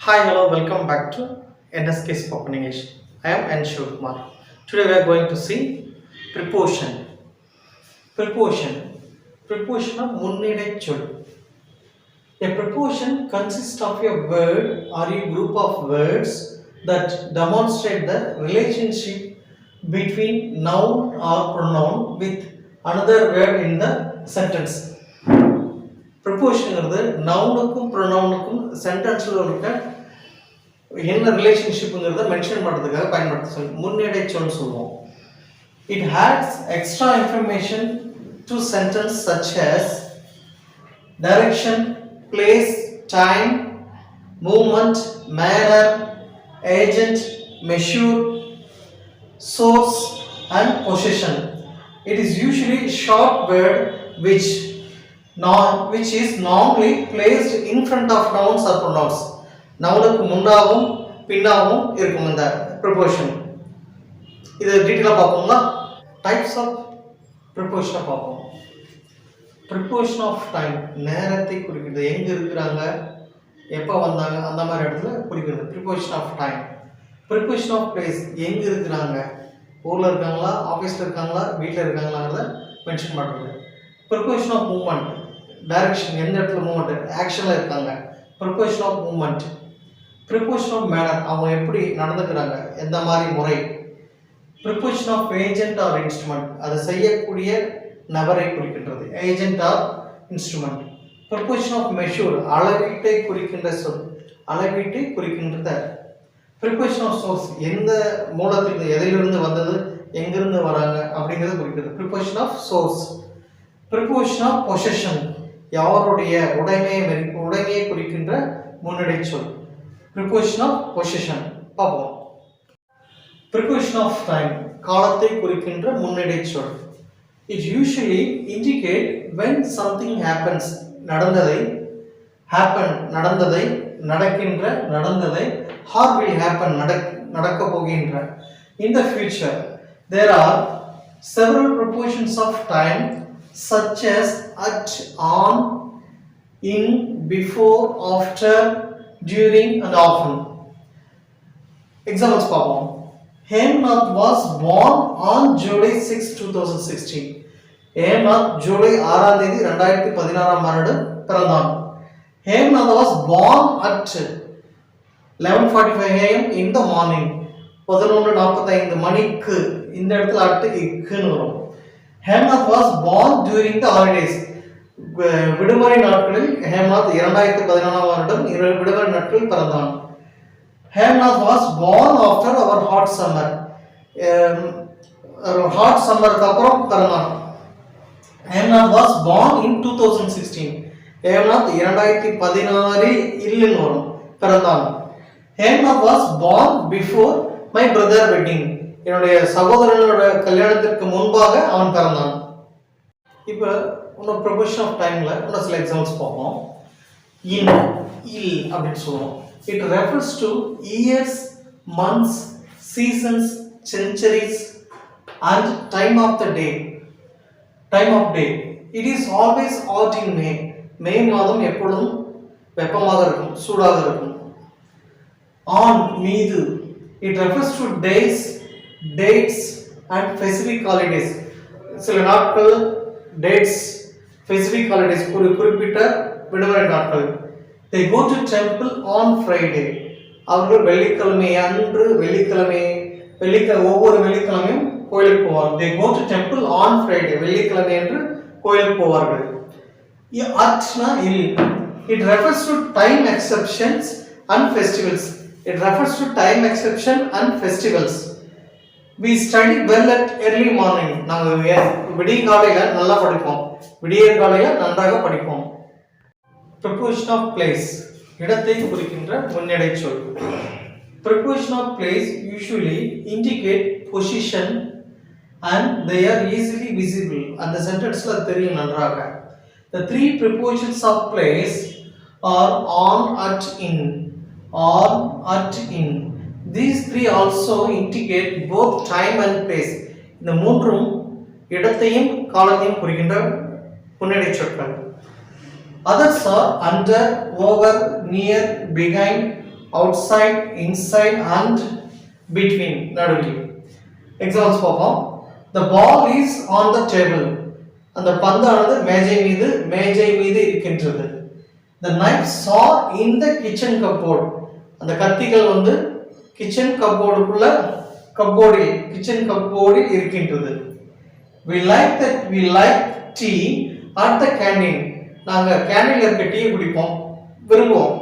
Hi, hello, welcome back to NSK Spoken English. I am N. Shivkumar. Today we are going to see preposition. Preposition. Preposition of முன்னிடைச்சொல். A preposition consists of a word or a group of words that demonstrate the relationship between noun or pronoun with another word in the sentence. ப்ரிப்போஷனுங்கிறது நவுனுக்கும் ப்ரொனவுனுக்கும் சென்டென்ஸில் இருக்க என்ன ரிலேஷன்ஷிப்புங்கிறத mention பண்ணுறதுக்காக பயன்படுத்த சொல்லி முன்னிடைச்சொல்னு சொல்லுவோம். It adds extra information to sentence such as direction, place, time, movement, manner, agent, measure, source and possession. It is usually a short word which is normally placed in front of nouns or pronouns. நவுனுக்கு முன்னாகவும் பின்னாகவும் இருக்கும் இந்த preposition. இது டீட்டெயிலாக பார்ப்போம்னா types of ப்ரிப்போசிஷனை பார்ப்போம். Preposition of time நேரத்தை குறிக்கிறது, எங்கே இருக்கிறாங்க, எப்போ வந்தாங்க, அந்த மாதிரி இடத்துல குறிக்கிறது preposition of time. Preposition of place எங்கே இருக்கிறாங்க, ஊரில் இருக்காங்களா, ஆஃபீஸில் இருக்காங்களா, வீட்டில் இருக்காங்களாங்கிறத மென்ஷன் பண்ணுறது. ப்ரிப்போசிஷன் ஆஃப் மூவ்மெண்ட் டைரக்ஷன், எந்த இடத்துல மூவ்மெண்ட் ஆக்ஷனில் இருக்காங்க, preposition of movement. Preposition of manner அவங்க எப்படி நடந்துக்கிறாங்க, எந்த மாதிரி முறை. Preposition of agent or instrument அதை செய்யக்கூடிய நபரை குறிக்கின்றது, agent or instrument. Preposition of measure அளவீட்டை குறிக்கின்ற சொல், அளவீட்டை குறிக்கின்றத. ப்ரிப்போசிஷன் ஆஃப் சோர்ஸ் எந்த மூலத்திலிருந்து எதிலிருந்து வந்தது, எங்கிருந்து வராங்க அப்படிங்கிறது குறிக்கிறது, preposition of source. Preposition of possession யாருடைய உடைமையை குறிக்கின்ற முன்னிடை சொல், ப்ரிப்போசிஷன் ஆஃப் பொசஷன் பார்ப்போம். ப்ரிப்போசிஷன் ஆஃப் டைம் காலத்தை குறிக்கின்ற முன்னிடை சொல். It usually indicate when something happens நடந்ததை, நடக்கின்ற, நடந்ததை, or will happen நடக்க போகின்ற. In the future there are several prepositions of time such as at, on, in, before, after, during and often. Examples பார்ப்போம். Hemnath was born on July 6, 2016. Hemnath July 6ஆம் தேதி 2016ஆம் ஆண்டு பிறந்தான். Hemnath was born at 11:45 am in the morning. 11:45 மணிக்கு, இந்த இடத்துல at இக்குன்னு வரும். Hemnath was born during the holidays. விடுமுறை நாட்களில் ஹேம்நாத் 2014ஆம் வருடம் விடுமுறை நாட்களில் பிறந்தான். Hemnath was born after our hot summer. hot summerக்கு அப்புறம் பிறந்தான். Hemnath was born in 2016. Hemnath 2016 வரும் பிறந்தான். Hemnath was born before my brother wedding. என்னுடைய சகோதரனோட கல்யாணத்திற்கு முன்பாக அவன் பிறந்தான். இப்போ இன்னும் ப்ரொபோஷன் ஆஃப் டைம்ல இன்னும் சில எக்ஸாம்பிள்ஸ் பார்ப்போம். இல் அப்படின்னு சொல்லுவோம். It refers to years, months, seasons, centuries and time of the day. Time of day. It is always hot in May. மே மாதம் எப்பொழுதும் வெப்பமாக இருக்கும், சூடாக இருக்கும். ஆன் மீது. It refers to days, dates and specific holidays. சில நாட்கள், dates, specific holidays, ஒரு குறிப்பிட்ட விடுமுறை நாட்கள். They go to temple on Friday. அவர்கள் வெள்ளிக்கிழமை அன்று ஒவ்வொரு வெள்ளிக்கிழமையும் கோயிலுக்கு போவார்கள். They go to temple on Friday. வெள்ளிக்கிழமை அன்று கோயிலுக்கு போவார்கள். அட்னா இல். It refers to time exceptions and festivals. It refers to time exception and festivals. We study well at early morning. நாங்கள் விடிய காலையில் நல்லா படிப்போம், விடிய காலையில் நன்றாக படிப்போம். Preposition of place இடத்தை குறிக்கின்ற முன்னிடை சொல். Preposition of place usually indicate position and they are easily visible. அந்த சென்டென்ஸ்ல தெரியும் நன்றாக. The three prepositions of place are on, at, in. On, at, in. These three also indicate both time and place. இந்த மூன்றும் இடத்தையும் காலத்தையும் குறிக்கின்ற முன்னிடை சொற்கள். Others are under, over, near, behind, outside, inside and between நடுவில். Examples பார்ப்போம். The ball is on the table. அந்த பந்தானது மேஜை மீது இருக்கின்றது. The knives are in the kitchen cupboard. அந்த கத்திகள் வந்து கிச்சன் கப்போர்டுக்குள்ள கிச்சன் கப்போர்டில் இருக்கின்றது. We like tea at the canteen. நாங்க கேண்டீன்ல இருக்க டீ குடிப்போம், விரும்புவோம்,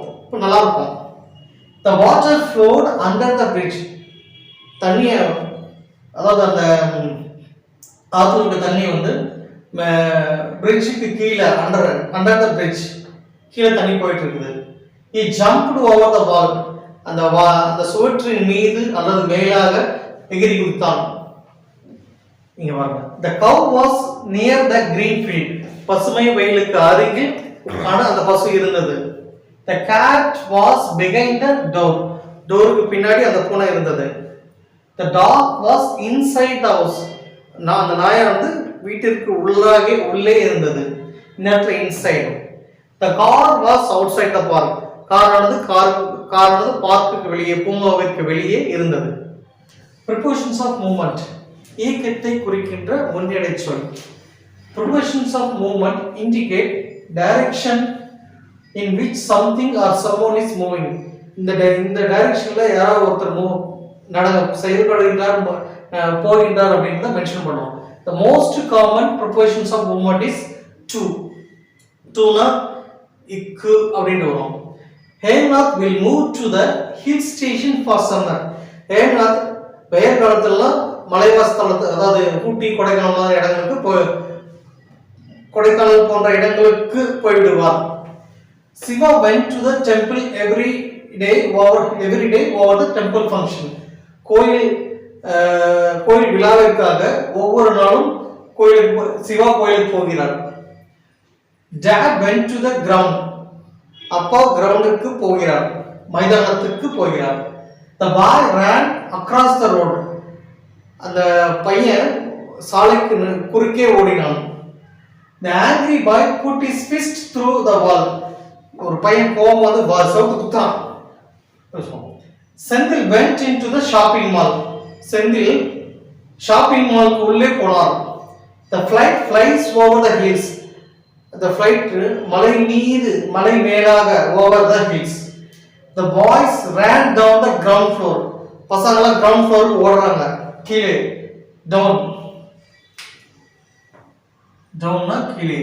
நல்லா இருக்கும். The water flowed under the bridge. தண்ணிய அதாவது அந்த ஆத்துல இருக்க தண்ணி வந்து பிரிட்ஜுக்கு கீழே அண்டர் த பிரிட்ஜ் கீழே தண்ணி போயிட்டு இருக்குது. He jumped over the wall. அந்த சுவற்றின் மீது அல்லது மேலாக எகிரி குதித்தான். இங்க பாருங்க. The cow was near the green field. பசுமை வயலுக்கு அருகில் அந்த பசு இருந்தது. The cat was behind the door. டோருக்கு பின்னாடி அந்த பூனை இருந்தது. The dog was inside the house. அந்த நாய் வந்து வீட்டிற்கு உள்ளே இருந்தது. நேரத்துல inside. The car was outside the park. காரானது பார்க்குக்கு வெளியே, பூங்காவிற்கு வெளியே இருந்தது. Prepositions of movement. இயக்கத்தை குறிக்கின்ற முன்னடை சொல். Prepositions of movement indicate direction in which something or someone is moving. இந்த டைரக்ஷன்ல யாராவது ஒருத்தர் செயல்படுகின்றார், போகின்றார் அப்படின்றத மென்ஷன் பண்ணுவோம். The most common prepositions of movement is to. To-னா இக்கு அப்படின்னு வரும். Hemnath will move to the hill station for summer. Hemnath வெயில் காலத்துல மலைவாசத்தலத்து, அதாவது ஊட்டி, கொடைக்கானல் மாதிரி இடங்களுக்கு கொடைக்கானல் போன்ற இடங்களுக்கு போய்விடுவார். Shiva went to the temple every day over the temple function. கோயில் விழாவிற்காக ஒவ்வொரு நாளும் சிவா கோயிலுக்கு போகிறார். Dad went to the ground. அப்பா கிரவுண்டுக்கு போகிறார், மைதானத்துக்கு போகிறார். The boy ran across the road. அந்த பையன் சாலைக்கு குறுக்கே ஓடினான். The angry boy put his fist through the wall. ஒரு பையன் கோபம் வந்து செவுத்து குத்தான். Senthil went into the shopping mall. Senthil shopping மாலுக்கு உள்ளே போனார். The flight flies over the hills. The flight மலை மேலாக over the hills. The boys ran down the ground floor. பசங்கலாம் ground floor ஓடுறாங்க, கீழே. downனா கீழே.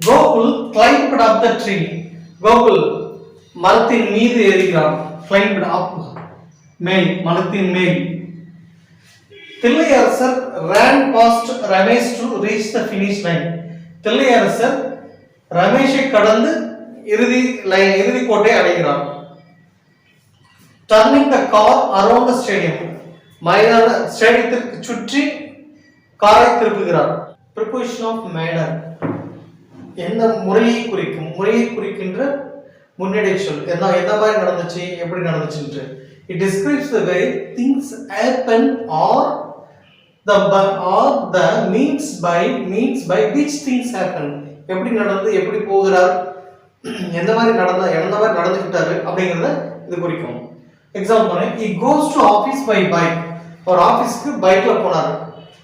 Gokul climbed up the tree. Gokul மரத்தின் மீது ஏறுகிறான். climbed up மரத்தின் மேல். தில்லையரசர் ran past Ramesh to reach the finish line. தில்லையரசர் ரமேஷை கடந்து இறுதி கோட்டை அடைகிறார். Turning the car around the stadium. மைதான ஸ்டேடியத்திற்கு சுற்றி காரை திருப்புகிறார். Preposition of manner. எந்த முறையை குறிக்கின்ற முன்னடை சொல். எந்த மாதிரி நடந்துச்சு, எப்படி நடந்துச்சுன்னு. It describes the way things happen or the means by which things happen. எப்படி நடந்து எப்படி போகிறார், எந்த மாதிரி நடந்துக்கிட்டாரு அப்படிங்கறத இது குறிக்கும். Example, he goes to office by bike. ஒரு ஆபீஸ்க்கு பைக்ல போனார்.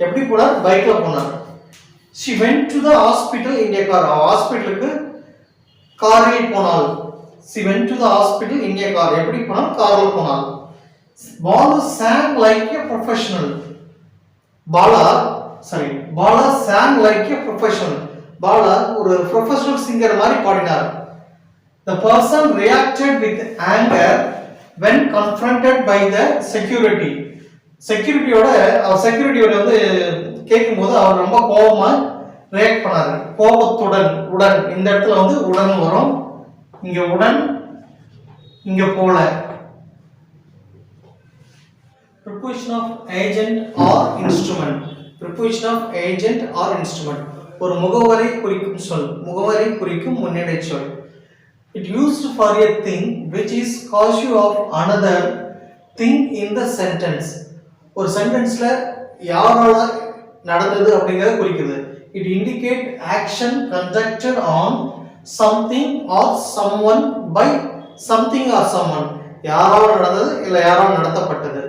எப்படி போனார்? பைக்ல போனார். She went to the hospital in a car. ஹாஸ்பிடலுக்கு காரில் போனாள். She went to the hospital in a car. எப்படி போனாள்? காரில் போனாள். Bala sang like a professional. Bala sang like a professional. Bala ஒரு professional singer மாதிரி பாடினார். The person reacted with anger when confronted by the security. செக்யூரிட்டியோட வந்து கேட்கும்போது அவர் ரொம்ப கோபமா ரியாக்ட் பண்ணாரு. கோபத்துடன் இந்த இடத்துல வந்து உடன் வரும். இங்க உடன், இங்க போல. Preposition of agent or instrument. Preposition of agent or instrument. ஒரு முகவரை குறிக்கும் சொல், முகவரை குறிக்கும் முன்னடை சொல். It used for a thing which is cause of another thing in the sentence. ஒரு சென்டென்ஸ்ல யாரால நடந்தது அப்படிங்கறத குறிக்குது. It indicate action conducted on something or someone by something or someone. யாரால் நடந்தது இல்ல யாரால் நடத்தப்பட்டது.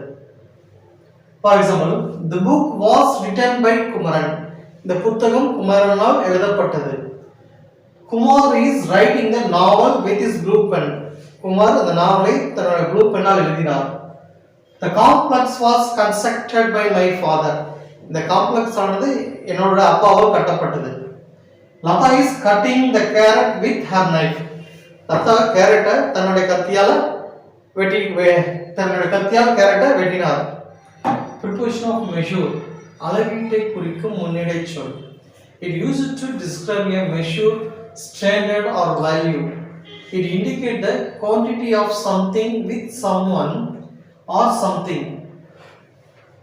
For example, the book was written by Kumaran. இந்த புத்தகம் குமாரனால் எழுதப்பட்டது. Kumar is writing the novel with his blue pen. Kumar அந்த நாவலை தன்னுடைய ப்ளூ பென்னால் எழுதினார். The complex was constructed by my father. இந்த காம்ப்ளெக்ஸ் ஆனது என்னோட அப்பாவால் கட்டப்பட்டது. Lata is cutting the carrot with her knife. Latha கேரட்டை தன்னுடைய கத்தியால் கேரட்டை வெட்டினார். Preposition of measure, அளவீட்டை குறிக்கும் முன்னிடை சொல். It used to describe a measure, standard or value. It indicates the quantity of something with someone or something.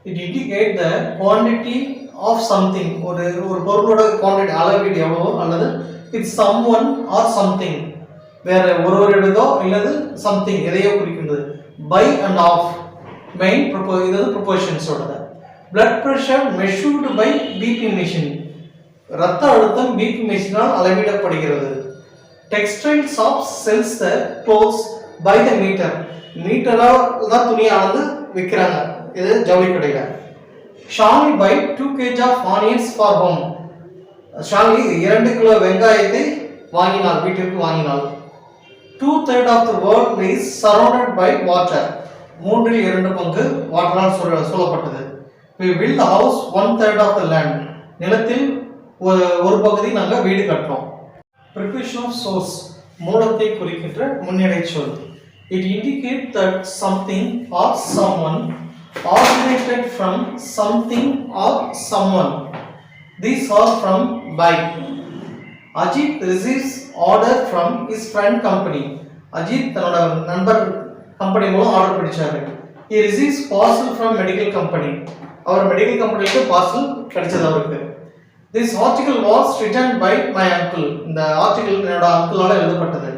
It indicates the quantity of something. ஒரு பொருளோட quantity அளவீடு எவ்வளவோ அல்லது with someone or something. வேற ஒருவரிடதோ இல்லது something எதையோ குறிக்கின்றது. By and of main இது proportions ஓடது. Blood pressure measured by BP machine. இரத்த அழுத்தம் BP மெஷினால் அளவிடப்படுகிறது. Textile shops sells the clothes by the meter. மீட்டரால் தான் துணி அளந்து விற்கிறாங்க. இது ஜவுளி கடையில. Shali buy 2 kg of onions for home. Shali 2 kilo வெங்காயத்தை வாங்கினாள், வீட்டிற்கு வாங்கினாள். 2/3 of the world is surrounded by water. 3/2 பங்கு வாட்டரால் சூழப்பட்டது. We build the house 1/3 of the land. நிலத்தில் ஒரு பகுதி நாங்கள் வீடு கட்டுறோம். Preposition of source, மூலத்தை குறிக்கின்ற முன்னிடை சொல். It indicates that something or someone originated from something or someone. These are from by. Ajit receives order from his friend company. Ajith தன்னோட நண்பர் கம்பெனி மூலம் ஆர்டர் பிடிச்சாரு. He receives parcel from medical company. அவர் medical கம்பெனிக்கு parcel கிடைச்சது அவருக்கு. This article was written by my uncle. இந்த article என்னோட அங்கிளால எழுதப்பட்டது.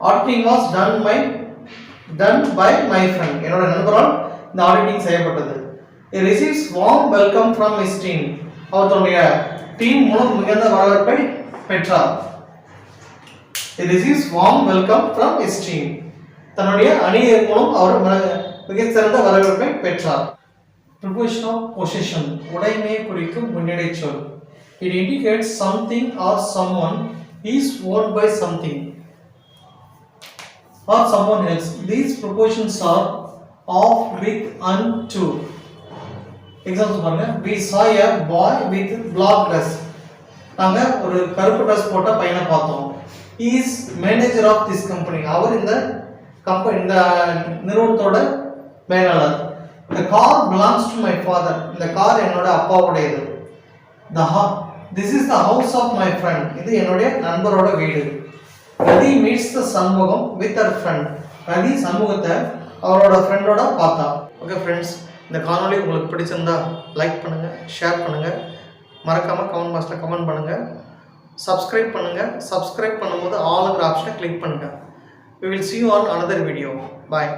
Auditing was done by my friend. என்னோட நண்பரால் இந்த ஆடிட்டிங் செய்யப்பட்டது. He receives warm welcome from his team. அவர் தன்னுடைய டீம் மூலம் மிகுந்த வரவேற்பை பெற்றார். He receives warm welcome from his team. தன்னுடைய அணியின் மூலம் அவர் மிகச்சிறந்த வரவேற்பை பெற்றார். Preposition of possession, உடைமையை குறிக்கும் முன்னிடை சொல். It indicates something or someone is owned by something or someone else. These prepositions are of, with, and, to. Example பாருங்க. We saw a boy with black dress. நாங்க ஒரு கருப்பு ட்ரெஸ் போட்ட பையனை பார்த்தோம். He is manager of this company. அவர் இந்த நிறுவனத்தோட மேலாளர். The car belongs to my father. இந்த கார் என்னோட அப்பாவுடையது. This is the house of my friend. இது என்னுடைய நண்பரோட வீடு. Radhi meets the Sanmugam with her friend. Radhi சண்முகத்தை அவரோட ஃப்ரெண்டோட பார்த்தா. ஓகே ஃப்ரெண்ட்ஸ், இந்த காணொளி உங்களுக்கு பிடிச்சிருந்தா லைக் பண்ணுங்க, ஷேர் பண்ணுங்க, மறக்காம கமெண்ட் பாக்ஸ்ல கமெண்ட் பண்ணுங்க, சப்ஸ்கிரைப் பண்ணுங்க. சப்ஸ்கிரைப் பண்ணும்போது ஆல்ங்கிற ஆப்ஷனை கிளிக் பண்ணுங்க. We will see you on another video. Bye.